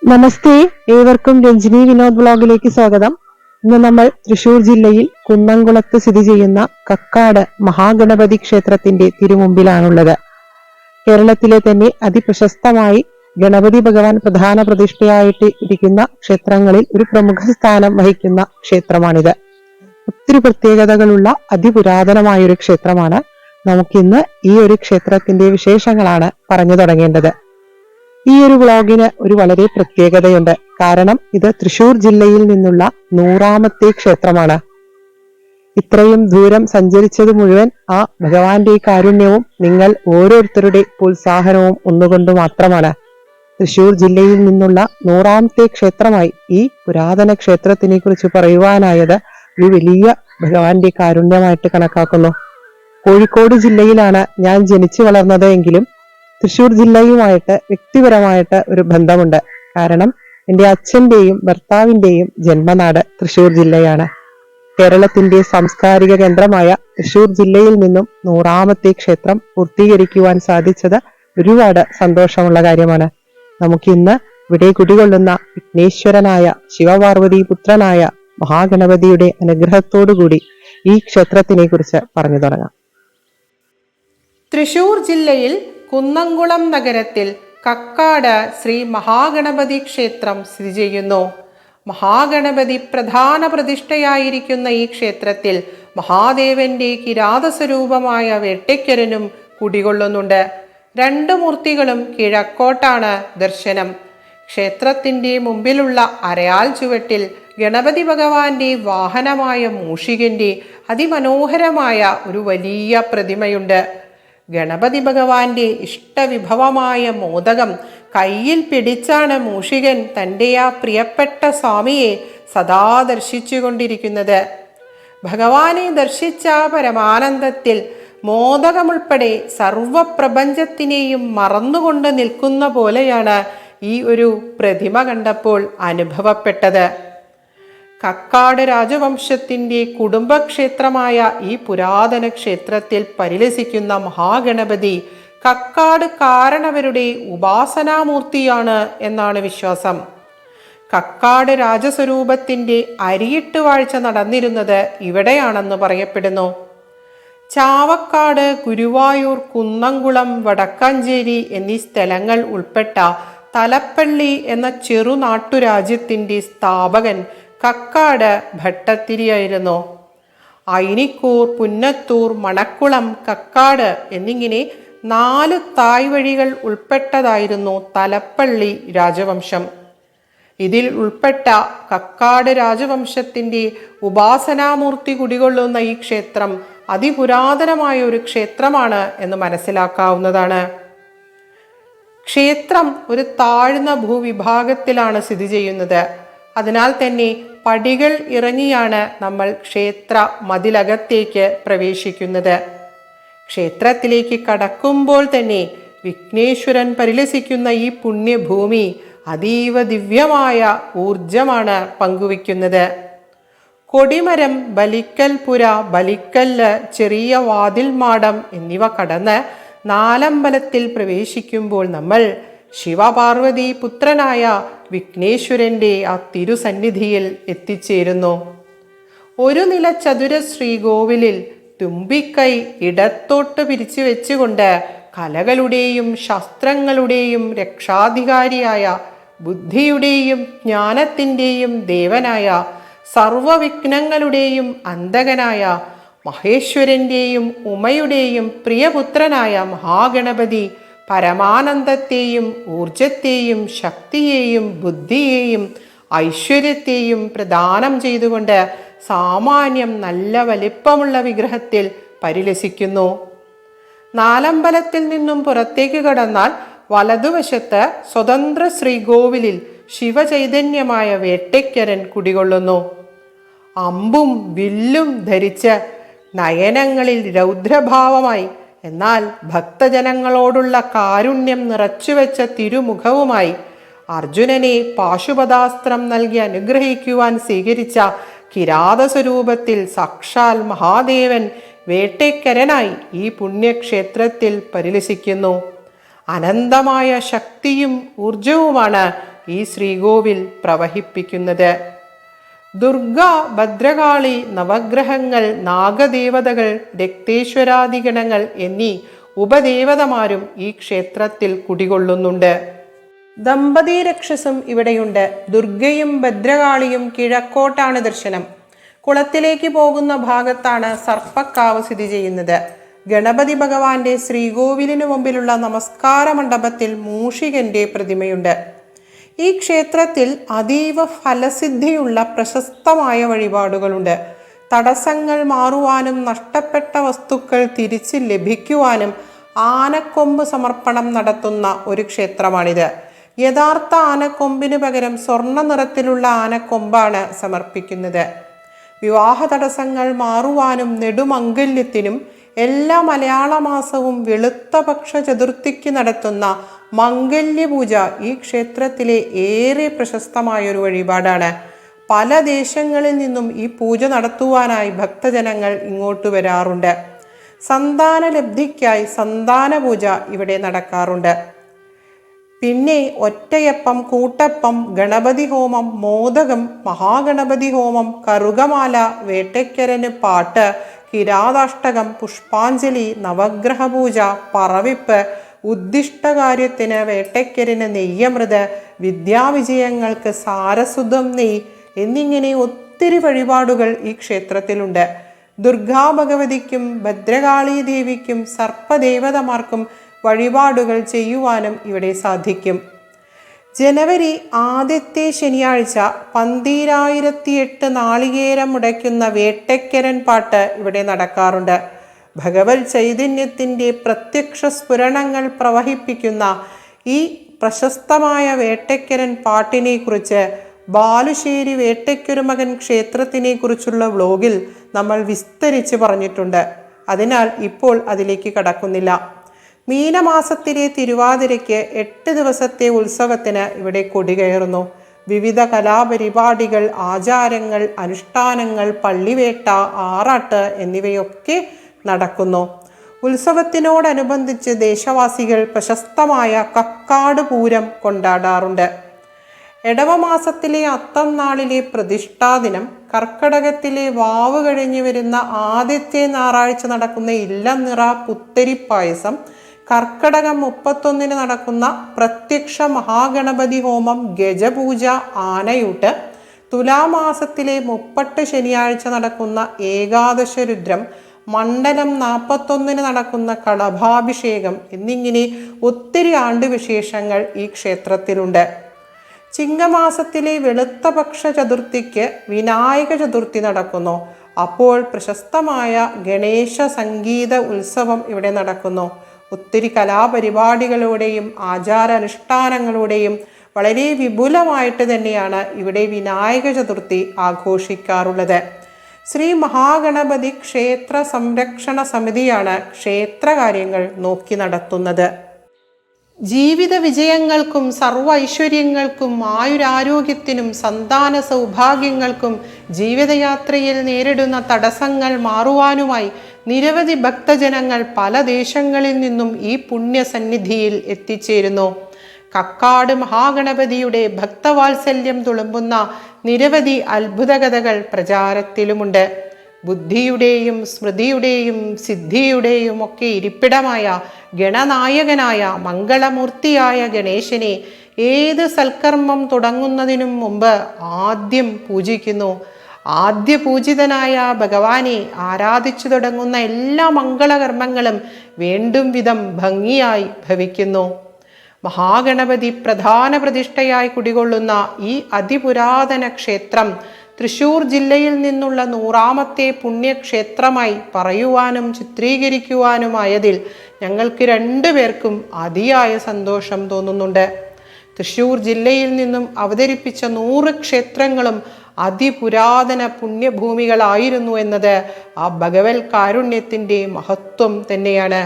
നമസ്തേ, ഏവർക്കും രഞ്ജിനി വിനോദ് ബ്ലോഗിലേക്ക് സ്വാഗതം. ഇന്ന് നമ്മൾ തൃശൂർ ജില്ലയിൽ കുന്നംകുളത്ത് സ്ഥിതി ചെയ്യുന്ന കക്കാട് മഹാഗണപതി ക്ഷേത്രത്തിന്റെ തിരുമുമ്പിലാണുള്ളത്. കേരളത്തിലെ തന്നെ അതിപ്രശസ്തമായി ഗണപതി ഭഗവാൻ പ്രധാന പ്രതിഷ്ഠയായിട്ട് ഇരിക്കുന്ന ക്ഷേത്രങ്ങളിൽ ഒരു പ്രമുഖ സ്ഥാനം വഹിക്കുന്ന ക്ഷേത്രമാണിത്. ഒത്തിരി പ്രത്യേകതകളുള്ള അതിപുരാതനമായ ഒരു ക്ഷേത്രമാണ്. നമുക്കിന്ന് ഈ ഒരു ക്ഷേത്രത്തിന്റെ വിശേഷങ്ങളാണ് പറഞ്ഞു തുടങ്ങേണ്ടത്. ഈ ഒരു വ്ളോഗിന് ഒരു വളരെ പ്രത്യേകതയുണ്ട്. കാരണം ഇത് തൃശൂർ ജില്ലയിൽ നിന്നുള്ള 100ാമത്തെ ക്ഷേത്രമാണ്. ഇത്രയും ദൂരം സഞ്ചരിച്ചത് മുഴുവൻ ആ ഭഗവാന്റെ കാരുണ്യവും നിങ്ങൾ ഓരോരുത്തരുടെ പ്രോത്സാഹനവും ഒന്നുകൊണ്ട് മാത്രമാണ്. തൃശൂർ ജില്ലയിൽ നിന്നുള്ള 100ാമത്തെ ക്ഷേത്രമായി ഈ പുരാതന ക്ഷേത്രത്തിനെ കുറിച്ച് പറയുവാനായത് ഒരു വലിയ ഭഗവാന്റെ കാരുണ്യമായിട്ട് കണക്കാക്കുന്നു. കോഴിക്കോട് ജില്ലയിലാണ് ഞാൻ ജനിച്ചു വളർന്നത് എങ്കിലും തൃശൂർ ജില്ലയുമായിട്ട് വ്യക്തിപരമായിട്ട് ഒരു ബന്ധമുണ്ട്. കാരണം എൻ്റെ അച്ഛന്റെയും ഭർത്താവിന്റെയും ജന്മനാട് തൃശൂർ ജില്ലയാണ്. കേരളത്തിന്റെ സാംസ്കാരിക കേന്ദ്രമായ തൃശൂർ ജില്ലയിൽ നിന്നും 100ാമത്തെ ക്ഷേത്രം പൂർത്തീകരിക്കുവാൻ സാധിച്ചത് ഒരുപാട് സന്തോഷമുള്ള കാര്യമാണ്. നമുക്കിന്ന് ഇവിടെ കുടികൊള്ളുന്ന വിഘ്നേശ്വരനായ ശിവപാർവതി പുത്രനായ മഹാഗണപതിയുടെ അനുഗ്രഹത്തോടുകൂടി ഈ ക്ഷേത്രത്തിനെ കുറിച്ച് പറഞ്ഞു തുടങ്ങാം. തൃശൂർ ജില്ലയിൽ കുന്നംകുളം നഗരത്തിൽ കക്കാട് ശ്രീ മഹാഗണപതി ക്ഷേത്രം സ്ഥിതി ചെയ്യുന്നു. മഹാഗണപതി പ്രധാന പ്രതിഷ്ഠയായിരിക്കുന്ന ഈ ക്ഷേത്രത്തിൽ മഹാദേവന്റെ കിരാതസ്വരൂപമായ വെട്ടിക്കരനും കുടികൊള്ളുന്നുണ്ട്. 2 മൂർത്തികളും കിഴക്കോട്ടാണ് ദർശനം. ക്ഷേത്രത്തിന്റെ മുമ്പിലുള്ള അരയാൽ ചുവട്ടിൽ ഗണപതി ഭഗവാന്റെ വാഹനമായ മൂഷികന്റെ അതിമനോഹരമായ ഒരു വലിയ പ്രതിമയുണ്ട്. ഗണപതി ഭഗവാന്റെ ഇഷ്ടവിഭവമായ മോദകം കയ്യിൽ പിടിച്ചാണ് മൂഷികൻ തൻ്റെ ആ പ്രിയപ്പെട്ട സ്വാമിയെ സദാ ദർശിച്ചുകൊണ്ടിരിക്കുന്നത്. ഭഗവാനെ ദർശിച്ച പരമാനന്ദത്തിൽ മോദകമുൾപ്പെടെ സർവപ്രപഞ്ചത്തിനെയും മറന്നുകൊണ്ട് നിൽക്കുന്ന പോലെയാണ് ഈ ഒരു പ്രതിമ കണ്ടപ്പോൾ അനുഭവപ്പെട്ടത്. കക്കാട് രാജവംശത്തിന്റെ കുടുംബക്ഷേത്രമായ ഈ പുരാതന ക്ഷേത്രത്തിൽ പരിലസിക്കുന്ന മഹാഗണപതി കക്കാട് കാരണവരുടെ ഉപാസനാമൂർത്തിയാണ് എന്നാണ് വിശ്വാസം. കക്കാട് രാജസ്വരൂപത്തിന്റെ അരിയിട്ട് വാഴ്ച നടന്നിരുന്നത് ഇവിടെയാണെന്ന് പറയപ്പെടുന്നു. ചാവക്കാട്, ഗുരുവായൂർ, കുന്നംകുളം, വടക്കാഞ്ചേരി എന്നീ സ്ഥലങ്ങൾ ഉൾപ്പെട്ട തലപ്പള്ളി എന്ന ചെറുനാട്ടുരാജ്യത്തിന്റെ സ്ഥാപകൻ കക്കാട് ഭട്ടത്തിരിയായിരുന്നു. ഐനിക്കൂർ, പുന്നത്തൂർ, മണക്കുളം, കക്കാട് എന്നിങ്ങനെ 4 തായ് വഴികൾ ഉൾപ്പെട്ടതായിരുന്നു തലപ്പള്ളി രാജവംശം. ഇതിൽ ഉൾപ്പെട്ട കക്കാട് രാജവംശത്തിന്റെ ഉപാസനാമൂർത്തി കുടികൊള്ളുന്ന ഈ ക്ഷേത്രം അതിപുരാതനമായ ഒരു ക്ഷേത്രമാണ് എന്ന് മനസ്സിലാക്കാവുന്നതാണ്. ക്ഷേത്രം ഒരു താഴ്ന്ന ഭൂവിഭാഗത്തിലാണ് സ്ഥിതി ചെയ്യുന്നത്. അതിനാൽ തന്നെ പടികൾ ഇറങ്ങിയാണ് നമ്മൾ ക്ഷേത്ര മതിലകത്തേക്ക് പ്രവേശിക്കുന്നത്. ക്ഷേത്രത്തിലേക്ക് കടക്കുമ്പോൾ തന്നെ വിഘ്നേശ്വരൻ പരിലസിക്കുന്ന ഈ പുണ്യഭൂമി അതീവ ദിവ്യമായ ഊർജമാണ് പങ്കുവയ്ക്കുന്നത്. കൊടിമരം, ബലിക്കൽപുര, ബലിക്കല്ല്, ചെറിയ വാതിൽമാടം എന്നിവ കടന്ന് നാലമ്പലത്തിൽ പ്രവേശിക്കുമ്പോൾ നമ്മൾ ശിവപാർവതി പുത്രനായ വിഘ്നേശ്വരന്റെ ആ തിരുസന്നിധിയിൽ എത്തിച്ചേരുന്നു. ഒരു നില ചതുര ശ്രീകോവിലിൽ തുമ്പിക്കൈ ഇടത്തോട്ട് പിരിച്ചു വെച്ചുകൊണ്ട് കലകളുടെയും ശാസ്ത്രങ്ങളുടെയും രക്ഷാധികാരിയായ ബുദ്ധിയുടെയും ജ്ഞാനത്തിൻ്റെയും ദേവനായ സർവവിഘ്നങ്ങളുടെയും അന്തകനായ മഹേശ്വരന്റെയും ഉമയുടെയും പ്രിയപുത്രനായ മഹാഗണപതി പരമാനന്ദത്തെയും ഊർജത്തെയും ശക്തിയെയും ബുദ്ധിയെയും ഐശ്വര്യത്തെയും പ്രദാനം ചെയ്തുകൊണ്ട് സാമാന്യം നല്ല വലിപ്പമുള്ള വിഗ്രഹത്തിൽ പരിലസിക്കുന്നു. നാലമ്പലത്തിൽ നിന്നും പുറത്തേക്ക് കടന്നാൽ വലതുവശത്ത് സ്വതന്ത്ര ശ്രീകോവിലിൽ ശിവചൈതന്യമായ വേട്ടയ്ക്കരൻ കുടികൊള്ളുന്നു. അമ്പും വില്ലും ധരിച്ച് നയനങ്ങളിൽ രൗദ്രഭാവമായി എന്നാൽ ഭക്തജനങ്ങളോടുള്ള കാരുണ്യം നിറച്ചുവെച്ച തിരുമുഖവുമായി അർജുനനെ പാശുപതാസ്ത്രം നൽകി അനുഗ്രഹിക്കുവാൻ സ്വീകരിച്ച കിരാതസ്വരൂപത്തിൽ സാക്ഷാൽ മഹാദേവൻ വേട്ടയ്ക്കരനായി ഈ പുണ്യക്ഷേത്രത്തിൽ പരിലസിക്കുന്നു. അനന്തമായ ശക്തിയും ഊർജവുമാണ് ഈ ശ്രീകോവിൽ പ്രവഹിപ്പിക്കുന്നത്. ദുർഗ, ഭദ്രകാളി, നവഗ്രഹങ്ങൾ, നാഗദേവതകൾ, രക്തേശ്വരാദിഗണങ്ങൾ എന്നീ ഉപദേവതമാരും ഈ ക്ഷേത്രത്തിൽ കുടികൊള്ളുന്നുണ്ട്. ദമ്പതി രക്ഷസും ഇവിടെയുണ്ട്. ദുർഗയും ഭദ്രകാളിയും കിഴക്കോട്ടാണ് ദർശനം. കുളത്തിലേക്ക് പോകുന്ന ഭാഗത്താണ് സർപ്പക്കാവ് സ്ഥിതി ചെയ്യുന്നത്. ഗണപതി ഭഗവാന്റെ ശ്രീകോവിലിനു മുമ്പിലുള്ള നമസ്കാര മണ്ഡപത്തിൽ മൂഷികന്റെ പ്രതിമയുണ്ട്. ഈ ക്ഷേത്രത്തിൽ അതീവ ഫലസിദ്ധിയുള്ള പ്രശസ്തമായ വഴിപാടുകളുണ്ട്. തടസ്സങ്ങൾ മാറുവാനും നഷ്ടപ്പെട്ട വസ്തുക്കൾ തിരിച്ച് ലഭിക്കുവാനും ആനക്കൊമ്പ് സമർപ്പണം നടത്തുന്ന ഒരു ക്ഷേത്രമാണിത്. യഥാർത്ഥ ആനക്കൊമ്പിന് പകരം സ്വർണ്ണ നിറത്തിലുള്ള ആനക്കൊമ്പാണ് സമർപ്പിക്കുന്നത്. വിവാഹ തടസ്സങ്ങൾ മാറുവാനും നെടുമംഗല്യത്തിനും എല്ലാ മലയാള മാസവും വെളുത്ത പക്ഷ ചതുർത്ഥിക്ക് നടത്തുന്ന മംഗല്യപൂജ ഈ ക്ഷേത്രത്തിലെ ഏറെ പ്രശസ്തമായൊരു വഴിപാടാണ്. പല ദേശങ്ങളിൽ നിന്നും ഈ പൂജ നടത്തുവാനായി ഭക്തജനങ്ങൾ ഇങ്ങോട്ട് വരാറുണ്ട്. സന്താന ലബ്ധിക്കായി സന്താന പൂജ ഇവിടെ നടക്കാറുണ്ട്. പിന്നെ ഒറ്റയപ്പം, കൂട്ടപ്പം, ഗണപതി ഹോമം, മോദകം, മഹാഗണപതി ഹോമം, കറുകമാല, വേട്ടയ്ക്കരന് പാട്ട്, കിരാതാഷ്ടകം, പുഷ്പാഞ്ജലി, നവഗ്രഹ പൂജ, പറവിപ്പ്, ഉദ്ദിഷ്ടകാര്യത്തിന് വേട്ടയ്ക്കരന് നെയ്യമൃത്, വിദ്യാവിജയങ്ങൾക്ക് സാരസ്വതം നെയ്യ് എന്നിങ്ങനെ ഒത്തിരി വഴിപാടുകൾ ഈ ക്ഷേത്രത്തിലുണ്ട്. ദുർഗാ ഭഗവതിക്കും ഭദ്രകാളി ദേവിക്കും സർപ്പദേവതമാർക്കും വഴിപാടുകൾ ചെയ്യുവാനും ഇവിടെ സാധിക്കും. ജനുവരി ആദ്യത്തെ ശനിയാഴ്ച 12,008 നാളികേരം മുടയ്ക്കുന്ന വേട്ടയ്ക്കരൻ പാട്ട് ഇവിടെ നടക്കാറുണ്ട്. ഭഗവത് ചൈതന്യത്തിൻ്റെ പ്രത്യക്ഷ സ്ഫുരണങ്ങൾ പ്രവഹിപ്പിക്കുന്ന ഈ പ്രശസ്തമായ വേട്ടയ്ക്കരൻ പാട്ടിനെ കുറിച്ച് ബാലുശ്ശേരി വേട്ടയ്ക്കൊരുമകൻ ക്ഷേത്രത്തിനെ കുറിച്ചുള്ള വ്ലോഗിൽ നമ്മൾ വിസ്തരിച്ച് പറഞ്ഞിട്ടുണ്ട്. അതിനാൽ ഇപ്പോൾ അതിലേക്ക് കടക്കുന്നില്ല. മീനമാസത്തിലെ തിരുവാതിരയ്ക്ക് 8 ദിവസത്തെ ഉത്സവത്തിന് ഇവിടെ കൊടികയറുന്നു. വിവിധ കലാപരിപാടികൾ, ആചാരങ്ങൾ, അനുഷ്ഠാനങ്ങൾ, പള്ളിവേട്ട, ആറാട്ട് എന്നിവയൊക്കെ നടക്കുന്നു. ഉത്സവത്തിനോടനുബന്ധിച്ച് ദേശവാസികൾ പ്രശസ്തമായ കക്കാട് പൂരം കൊണ്ടാടാറുണ്ട്. എടവമാസത്തിലെ അത്തം നാളിലെ പ്രതിഷ്ഠാദിനം, കർക്കടകത്തിലെ വാവ് കഴിഞ്ഞു വരുന്ന ആദ്യത്തെ ഞായറാഴ്ച നടക്കുന്ന ഇല്ലനിറ പുത്തരിപ്പായസം, കർക്കടകം 31 നടക്കുന്ന പ്രത്യക്ഷ മഹാഗണപതി ഹോമം, ഗജപൂജ, ആനയൂട്ട്, തുലാമാസത്തിലെ 30 ശനിയാഴ്ച നടക്കുന്ന ഏകാദശ രുദ്രം, മണ്ഡലം 41 നടക്കുന്ന കളഭാഭിഷേകം എന്നിങ്ങനെ ഒത്തിരി ആണ്ടുവിശേഷങ്ങൾ ഈ ക്ഷേത്രത്തിലുണ്ട്. ചിങ്ങമാസത്തിലെ വെളുത്തപക്ഷ ചതുർത്ഥിക്ക് വിനായക ചതുർത്ഥി നടക്കുന്നു. അപ്പോൾ പ്രശസ്തമായ ഗണേശ സംഗീത ഉത്സവം ഇവിടെ നടക്കുന്നു. ഒത്തിരി കലാപരിപാടികളുടെയും ആചാരാനുഷ്ഠാനങ്ങളുടെയും വളരെ വിപുലമായിട്ട് തന്നെയാണ് ഇവിടെ വിനായക ചതുർത്ഥി ആഘോഷിക്കാറുള്ളത്. ശ്രീ മഹാഗണപതി ക്ഷേത്ര സംരക്ഷണ സമിതിയാണ് ക്ഷേത്രകാര്യങ്ങൾ നോക്കി നടത്തുന്നത്. ജീവിത വിജയങ്ങൾക്കും സർവ്വ ഐശ്വര്യങ്ങൾക്കും ആയുരാരോഗ്യത്തിനും സന്താന സൗഭാഗ്യങ്ങൾക്കും ജീവിതയാത്രയിൽ നേരിടുന്ന തടസ്സങ്ങൾ മാറുവാനുമായി നിരവധി ഭക്തജനങ്ങൾ പല ദേശങ്ങളിൽ നിന്നും ഈ പുണ്യസന്നിധിയിൽ എത്തിച്ചേരുന്നു. കക്കാട് മഹാഗണപതിയുടെ ഭക്തവാത്സല്യം തുളുമ്പുന്ന നിരവധി അത്ഭുതകഥകൾ പ്രചാരത്തിലുമുണ്ട്. ബുദ്ധിയുടെയും സ്മൃതിയുടെയും സിദ്ധിയുടെയും ഒക്കെ ഇരിപ്പിടമായ ഗണനായകനായ മംഗളമൂർത്തിയായ ഗണേശനെ ഏത് സൽക്കർമ്മം തുടങ്ങുന്നതിനും മുമ്പ് ആദ്യം പൂജിക്കുന്നു. ആദ്യ പൂജിതനായ ഭഗവാനെ ആരാധിച്ചു തുടങ്ങുന്ന എല്ലാ മംഗളകർമ്മങ്ങളും വേണ്ടും വിധം ഭംഗിയായി ഭവിക്കുന്നു. മഹാഗണപതി പ്രധാന പ്രതിഷ്ഠയായി കുടികൊള്ളുന്ന ഈ അതിപുരാതന ക്ഷേത്രം തൃശ്ശൂർ ജില്ലയിൽ നിന്നുള്ള 100ാമത്തെ പുണ്യക്ഷേത്രമായി പറയുവാനും ചിത്രീകരിക്കുവാനുമായതിൽ ഞങ്ങൾക്ക് 2 പേർക്കും അതിയായ സന്തോഷം തോന്നുന്നുണ്ട്. തൃശ്ശൂർ ജില്ലയിൽ നിന്നും അവതരിപ്പിച്ച 100 ക്ഷേത്രങ്ങളും അതിപുരാതന പുണ്യഭൂമികളായിരുന്നു എന്നത് ആ ഭഗവത് കാരുണ്യത്തിൻ്റെ മഹത്വം തന്നെയാണ്.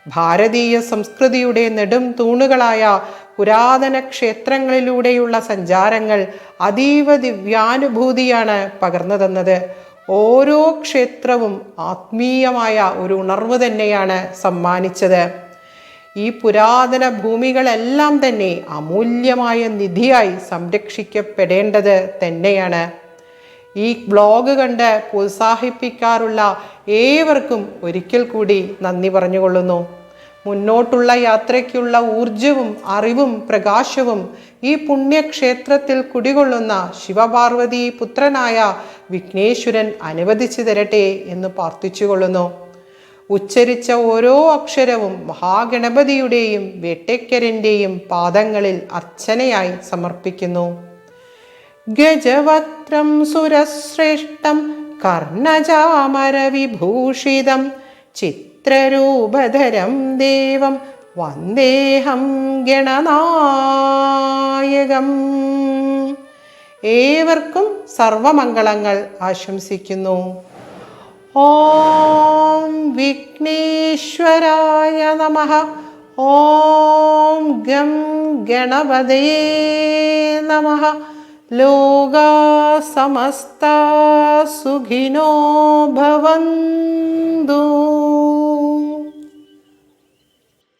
ഭാരതീയ സംസ്കൃതിയുടെ നെടും തൂണുകളായ പുരാതന ക്ഷേത്രങ്ങളിലൂടെയുള്ള സഞ്ചാരങ്ങൾ അതീവ ദിവ്യാനുഭൂതിയാണ് പകർന്നു തന്നത്. ഓരോ ക്ഷേത്രവും ആത്മീയമായ ഒരു ഉണർവ് തന്നെയാണ് സമ്മാനിച്ചത്. ഈ പുരാതന ഭൂമികളെല്ലാം തന്നെ അമൂല്യമായ നിധിയായി സംരക്ഷിക്കപ്പെടേണ്ടത് തന്നെയാണ്. ഈ ബ്ലോഗ് കണ്ട് പ്രോത്സാഹിപ്പിക്കാറുള്ള ഏവർക്കും ഒരിക്കൽ കൂടി നന്ദി പറഞ്ഞുകൊള്ളുന്നു. മുന്നോട്ടുള്ള യാത്രയ്ക്കുള്ള ഊർജവും അറിവും പ്രകാശവും ഈ പുണ്യക്ഷേത്രത്തിൽ കുടികൊള്ളുന്ന ശിവപാർവതി പുത്രനായ വിഘ്നേശ്വരൻ അനുവദിച്ചു തരട്ടെ എന്ന് പ്രാർത്ഥിച്ചുകൊള്ളുന്നു. ഉച്ചരിച്ച ഓരോ അക്ഷരവും മഹാഗണപതിയുടെയും വേട്ടയ്ക്കരൻ്റെയും പാദങ്ങളിൽ അർച്ചനയായി സമർപ്പിക്കുന്നു. ഗജവക്രം സുരശ്രേഷ്ഠം കർണചാമരവിഭൂഷിതം ചിത്രരൂപധരം ദേവം വന്ദേഹം ഗണനായകം. ഏവർക്കും സർവമംഗളങ്ങൾ ആശംസിക്കുന്നു. ഓം വിഘ്നേശ്വരായ നമഃ. ഓം ഗം ഗണപതേ നമഃ. ലോകാ സമസ്താ സുഖിനോ ഭവന്തു.